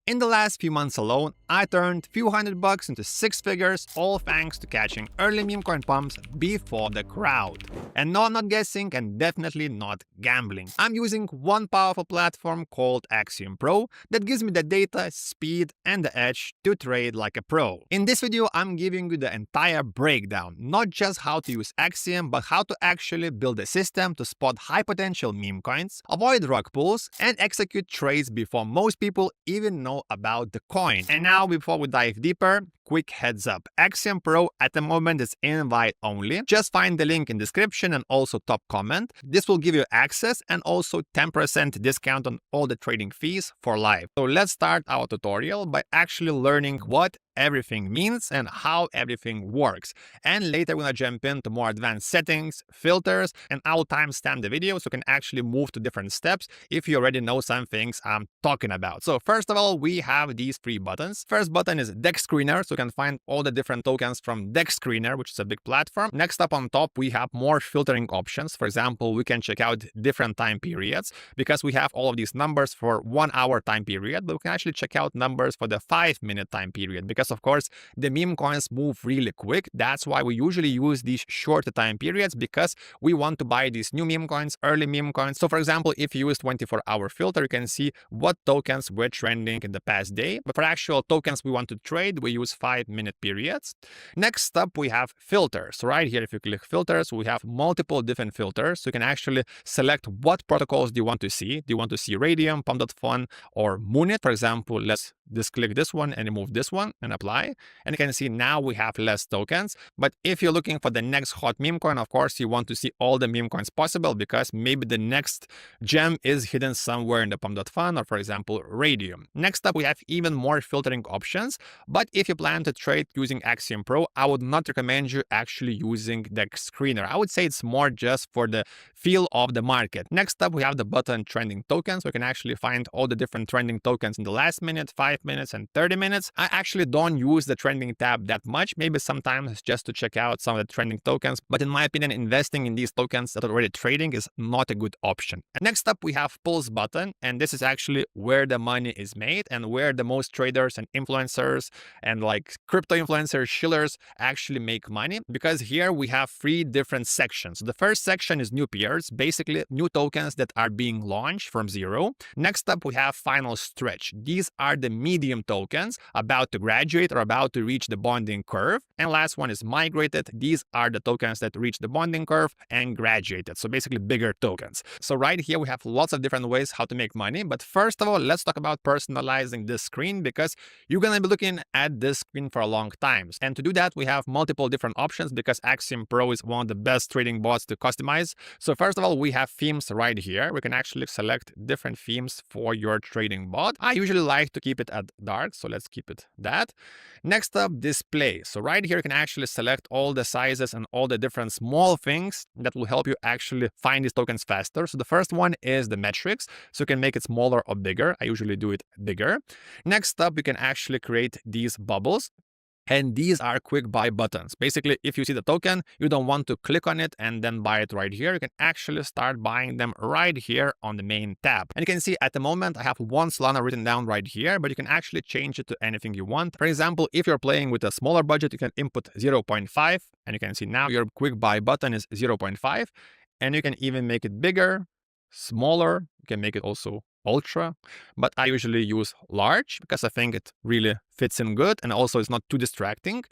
In the last few months alone, I turned few $100 into six figures, all thanks to catching early meme coin pumps before the crowd. And no, I'm not guessing and definitely not gambling. I'm using one powerful platform called Axiom Pro that gives me the data, speed, and the edge to trade like a pro. In this video, I'm giving you the entire breakdown, not just how to use Axiom, but how to actually build a system to spot high potential meme coins, avoid rug pulls, and execute trades before most people even know about the coin. And now, before we dive deeper, quick heads up. Axiom Pro at the moment is invite only. Just find the link in description and also top comment. This will give you access and also 10% discount on all the trading fees for life. So let's start our tutorial by actually learning what everything means and how everything works. And later we're gonna jump into more advanced settings, filters, and I'll timestamp the video so you can actually move to different steps if you already know some things I'm talking about. So first of all, we have these three buttons. First button is Deck Screener, so you can find all the different tokens from Deck Screener, which is a big platform. Next up on top, we have more filtering options. For example, we can check out different time periods because we have all of these numbers for 1 hour time period, but we can actually check out numbers for the 5-minute time period because of course the meme coins move really quick. That's why we usually use these shorter time periods because we want to buy these new meme coins, early meme coins. So for example, if you use 24-hour filter, you can see what tokens were trending in the past day. But for actual tokens we want to trade, we use 5-minute periods. Next up, we have filters. Right here, if you click filters, we have multiple different filters. So you can actually select what protocols do you want to see. Do you want to see Radium, Pump.fun, or Moonit? For example, let's just click this one and remove this one and apply. And you can see now we have less tokens. But if you're looking for the next hot meme coin, of course, you want to see all the meme coins possible because maybe the next gem is hidden somewhere in the Pump.fun or, for example, Radium. Next up, we have even more filtering options. But if you plan to trade using Axiom Pro, I would not recommend you actually using Deck Screener. I would say it's more just for the feel of the market. Next up, we have the button Trending Tokens. We can actually find all the different trending tokens in the last minute, 5 minutes, and 30 minutes. I actually don't use the trending tab that much, maybe sometimes just to check out some of the trending tokens. But in my opinion, investing in these tokens that are already trading is not a good option. And next up, we have Pulse button. And this is actually where the money is made and where the most traders and influencers and like crypto influencers, shillers actually make money, because here we have three different sections. The first section is new peers, basically new tokens that are being launched from zero. Next up, we have final stretch. These are the medium tokens about to graduate or about to reach the bonding curve. And last one is migrated. These are the tokens that reach the bonding curve and graduated. So basically bigger tokens. So right here, we have lots of different ways how to make money. But first of all, let's talk about personalizing this screen because you're going to be looking at this screen for a long time. And to do that, we have multiple different options because Axiom Pro is one of the best trading bots to customize. So first of all, we have themes right here. We can actually select different themes for your trading bot. I usually like to keep it at dark, so let's keep it that. Next up, display. So right here, you can actually select all the sizes and all the different small things that will help you actually find these tokens faster. So the first one is the metrics. So you can make it smaller or bigger. I usually do it bigger. Next up, you can actually create these bubbles. And these are quick buy buttons. Basically, if you see the token, you don't want to click on it and then buy it right here. You can actually start buying them right here on the main tab. And you can see at the moment, I have one Solana written down right here, but you can actually change it to anything you want. For example, if you're playing with a smaller budget, you can input 0.5. And you can see now your quick buy button is 0.5. And you can even make it bigger, smaller. You can make it also ultra, but I usually use large because I think it really fits in good and also it's not too distracting.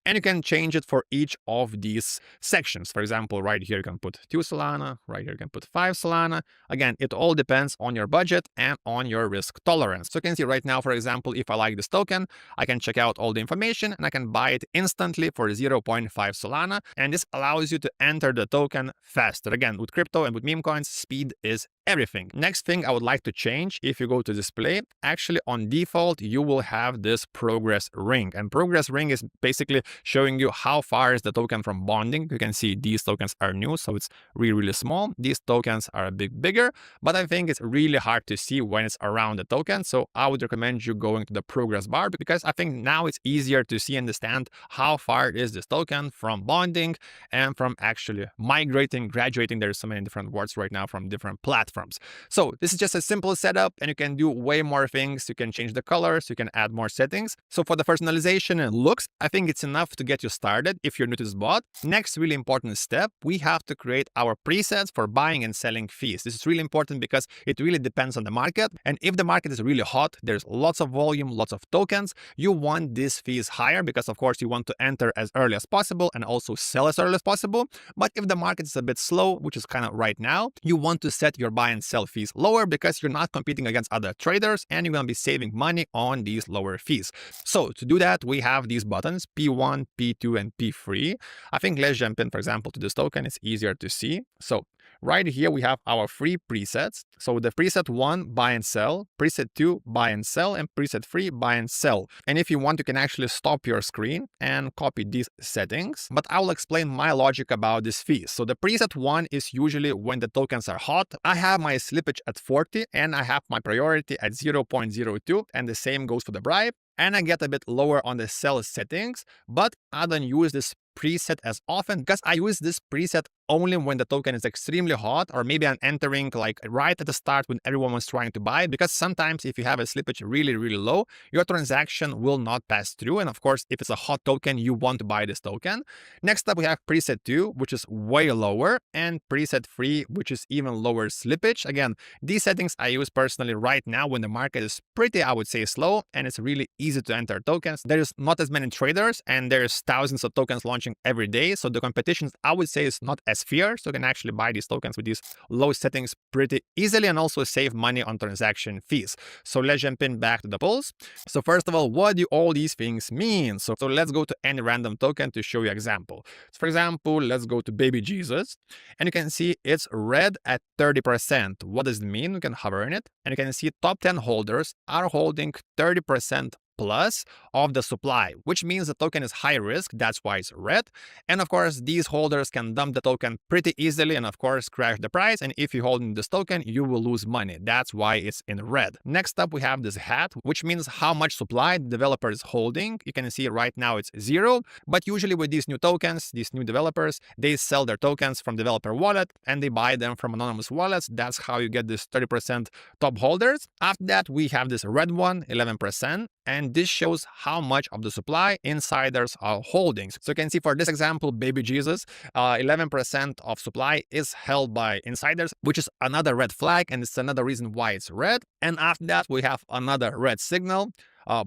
And you can change it for each of these sections. For example, right here you can put 2 Solana, right here you can put 5 Solana. Again, it all depends on your budget and on your risk tolerance. So you can see right now, for example, if I like this token, I can check out all the information and I can buy it instantly for 0.5 Solana. And this allows you to enter the token faster. Again, with crypto and with meme coins, speed is everything. Next thing I would like to change, if you go to display, actually on default, you will have this progress ring. And progress ring is basically showing you how far is the token from bonding. You can see these tokens are new, so it's really, really small. These tokens are a bit bigger, but I think it's really hard to see when it's around the token. So I would recommend you going to the progress bar, because I think now it's easier to see and understand how far is this token from bonding and from actually migrating, graduating. There's so many different words right now from different platforms. So this is just a simple setup, and you can do way more things. You can change the colors, you can add more settings. So for the personalization and looks, I think it's enough to get you started if you're new to this bot. Next really important step, we have to create our presets for buying and selling fees. This is really important because it really depends on the market. And if the market is really hot, there's lots of volume, lots of tokens, you want these fees higher because of course you want to enter as early as possible and also sell as early as possible. But if the market is a bit slow, which is kind of right now, you want to set your buy and sell fees lower because you're not competing against other traders and you're going to be saving money on these lower fees. So to do that, we have these buttons P1, P2, and P3. I think let's jump in, for example, to this token. It's easier to see. So right here, we have our three presets. So the preset 1, buy and sell, preset 2, buy and sell, and preset 3, buy and sell. And if you want, you can actually stop your screen and copy these settings, but I will explain my logic about this fees. So the preset 1 is usually when the tokens are hot. I have my slippage at 40 and I have my priority at 0.02, and the same goes for the bribe. And I get a bit lower on the sell settings, but I don't use this preset as often because I use this preset only when the token is extremely hot, or maybe I'm entering like right at the start when everyone was trying to buy, because sometimes if you have a slippage really, really low, your transaction will not pass through. And of course, if it's a hot token, you want to buy this token. Next up, we have preset 2, which is way lower, and preset 3, which is even lower slippage. Again, these settings I use personally right now when the market is pretty, I would say, slow, and it's really easy to enter tokens. There's not as many traders, and there's thousands of tokens launching every day. So the competition, I would say, is not as fierce. So you can actually buy these tokens with these low settings pretty easily and also save money on transaction fees. So let's jump in back to the polls. So first of all, what do all these things mean? So let's go to any random token to show you example. So for example, let's go to Baby Jesus, and you can see it's red at 30%. What does it mean? You can hover in it, and you can see top 10 holders are holding 30% plus of the supply, which means the token is high risk. That's why it's red. And of course, these holders can dump the token pretty easily and of course crash the price. And if you hold in this token, you will lose money. That's why it's in red. Next up, we have this hat, which means how much supply the developer is holding. You can see right now it's 0, but usually with these new tokens, these new developers, they sell their tokens from developer wallet and they buy them from anonymous wallets. That's how you get this 30% top holders. After that, we have this red one, 11%. And this shows how much of the supply insiders are holding. So you can see for this example, Baby Jesus, 11% of supply is held by insiders, which is another red flag, and it's another reason why it's red. And after that, we have another red signal.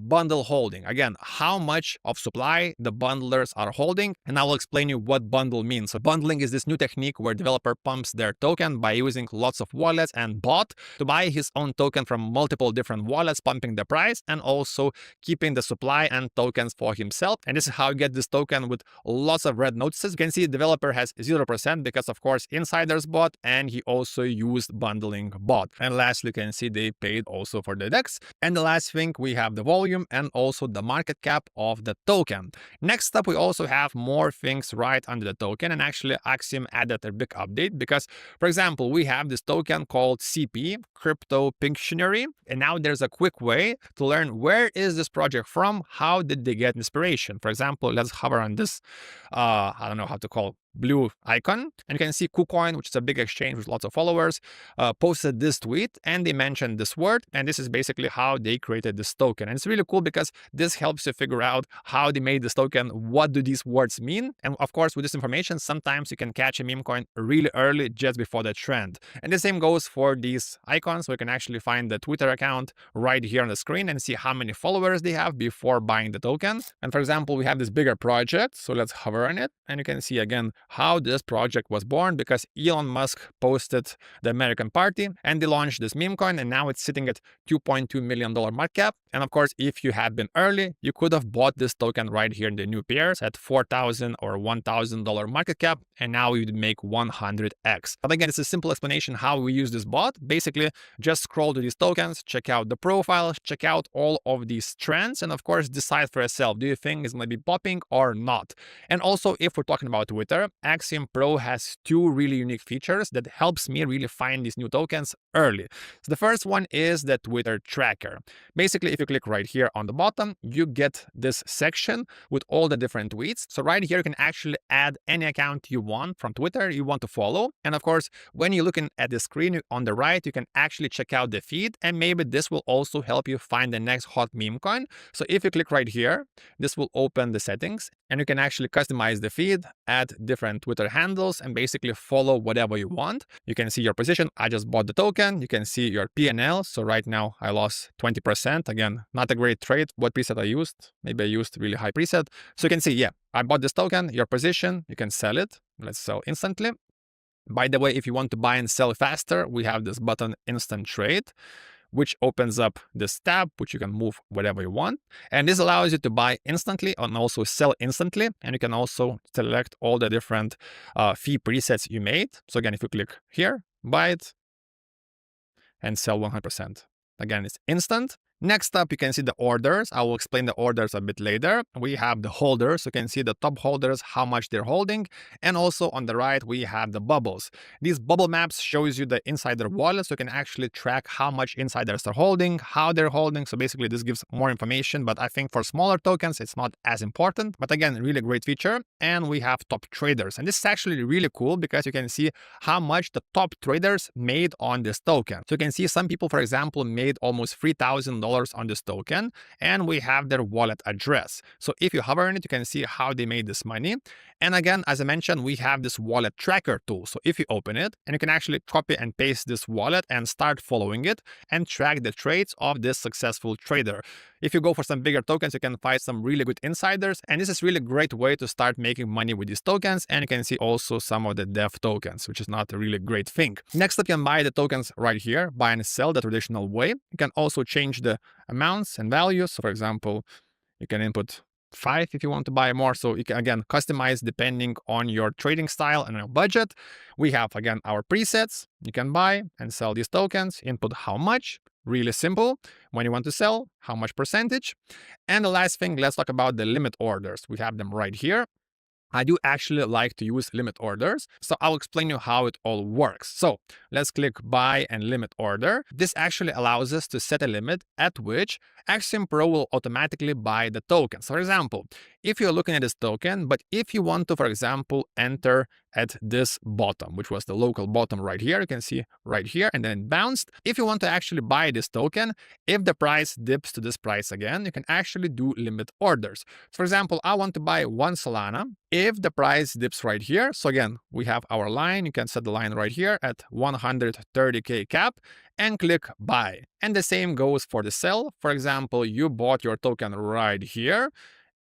Bundle holding. Again, how much of supply the bundlers are holding, and I will explain you what bundle means. So bundling is this new technique where developer pumps their token by using lots of wallets and bot to buy his own token from multiple different wallets, pumping the price and also keeping the supply and tokens for himself. And this is how you get this token with lots of red notices. You can see the developer has 0% because of course insiders bought, and he also used bundling bot. And lastly, you can see they paid also for the DEX. And the last thing, we have the volume and also the market cap of the token. Next up, we also have more things right under the token, and actually Axiom added a big update because, for example, we have this token called CP, Crypto Pictionary, and now there's a quick way to learn where is this project from, how did they get inspiration. For example, let's hover on this, I don't know how to call blue icon, and you can see KuCoin, which is a big exchange with lots of followers, posted this tweet and they mentioned this word, and this is basically how they created this token. And it's really cool because this helps you figure out how they made this token, what do these words mean, and of course with this information sometimes you can catch a meme coin really early just before the trend. And the same goes for these icons. We can actually find the Twitter account right here on the screen and see how many followers they have before buying the token. And for example, we have this bigger project, so let's hover on it, and you can see again how this project was born, because Elon Musk posted the American Party and they launched this meme coin, and now it's sitting at $2.2 million market cap. And of course, if you had been early, you could have bought this token right here in the new pairs at $4,000 or $1,000 market cap, and now you'd make 100x. But again, it's a simple explanation how we use this bot. Basically, just scroll to these tokens, check out the profile, check out all of these trends, and of course, decide for yourself, do you think it's going to be popping or not? And also, if we're talking about Twitter, Axiom Pro has two really unique features that helps me really find these new tokens early. So the first one is the Twitter tracker. Basically, if you click right here on the bottom, you get this section with all the different tweets. So right here, you can actually add any account you want from Twitter you want to follow. And of course, when you're looking at the screen on the right, you can actually check out the feed, and maybe this will also help you find the next hot meme coin. So if you click right here, this will open the settings, and you can actually customize the feed, add different Twitter handles, and basically follow whatever you want. You can see your position. I just bought the token. You can see your P&L. So right now I lost 20%. Again, not a great trade. What preset I used? Maybe I used really high preset. So you can see, yeah, I bought this token, your position, you can sell it. Let's sell instantly. By the way, if you want to buy and sell faster, we have this button Instant Trade, which opens up this tab, which you can move whatever you want. And this allows you to buy instantly and also sell instantly. And you can also select all the different fee presets you made. So again, if you click here, buy it and sell 100%. Again, it's instant. Next up, you can see the orders. I will explain the orders a bit later. We have the holders. You can see the top holders, how much they're holding. And also on the right, we have the bubbles. These bubble maps shows you the insider wallet. So you can actually track how much insiders are holding, how they're holding. So basically this gives more information, but I think for smaller tokens, it's not as important. But again, really great feature. And we have top traders. And this is actually really cool because you can see how much the top traders made on this token. So you can see some people, for example, made almost $3,000 on this token, and we have their wallet address. So if you hover on it, you can see how they made this money. And again, as I mentioned, we have this wallet tracker tool. So if you open it, and you can actually copy and paste this wallet and start following it and track the trades of this successful trader. If you go for some bigger tokens, you can find some really good insiders. And this is really a great way to start making money with these tokens. And you can see also some of the dev tokens, which is not a really great thing. Next up, you can buy the tokens right here, buy and sell the traditional way. You can also change the amounts and values. So for example, you can input 5 if you want to buy more. So you can again customize depending on your trading style and your budget. We have again our presets. You can buy and sell these tokens, input how much, really simple. When you want to sell, how much percentage. And the last thing, let's talk about the limit orders. We have them right here. I do actually like to use limit orders, so I'll explain you how it all works. So let's click buy and limit order. This actually allows us to set a limit at which Axiom Pro will automatically buy the token. So for example, if you're looking at this token, but if you want to, for example, enter at this bottom, which was the local bottom right here, you can see right here, and then it bounced. If you want to actually buy this token, if the price dips to this price again, you can actually do limit orders. So for example, I want to buy 1 Solana. If the price dips right here, so again, we have our line, you can set the line right here at 130K cap and click buy. And the same goes for the sell. For example, you bought your token right here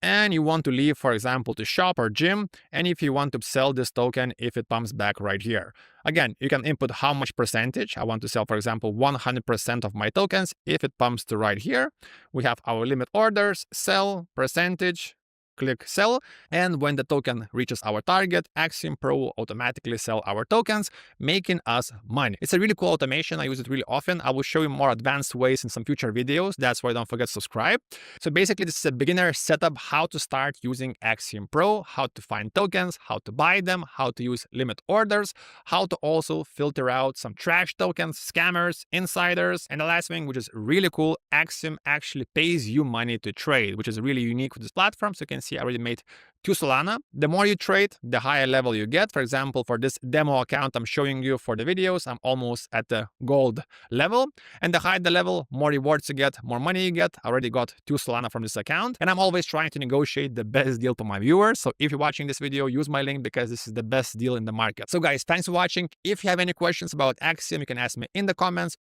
and you want to leave, for example, to shop or gym. And if you want to sell this token, if it pumps back right here, again, you can input how much percentage. I want to sell, for example, 100% of my tokens. If it pumps to right here, we have our limit orders, sell, percentage, click sell, and when the token reaches our target, Axiom Pro will automatically sell our tokens, making us money. It's a really cool automation. I use it really often. I will show you more advanced ways in some future videos. That's why don't forget to subscribe. So basically, this is a beginner setup, how to start using Axiom Pro, how to find tokens, how to buy them, how to use limit orders, how to also filter out some trash tokens, scammers, insiders. And the last thing, which is really cool, Axiom actually pays you money to trade, which is really unique with this platform. So you can see I already made 2 Solana. The more you trade, the higher level you get. For example, for this demo account I'm showing you for the videos, I'm almost at the gold level. And the higher the level, more rewards you get, more money you get. I already got 2 Solana from this account. And I'm always trying to negotiate the best deal for my viewers. So if you're watching this video, use my link because this is the best deal in the market. So guys, thanks for watching. If you have any questions about Axiom, you can ask me in the comments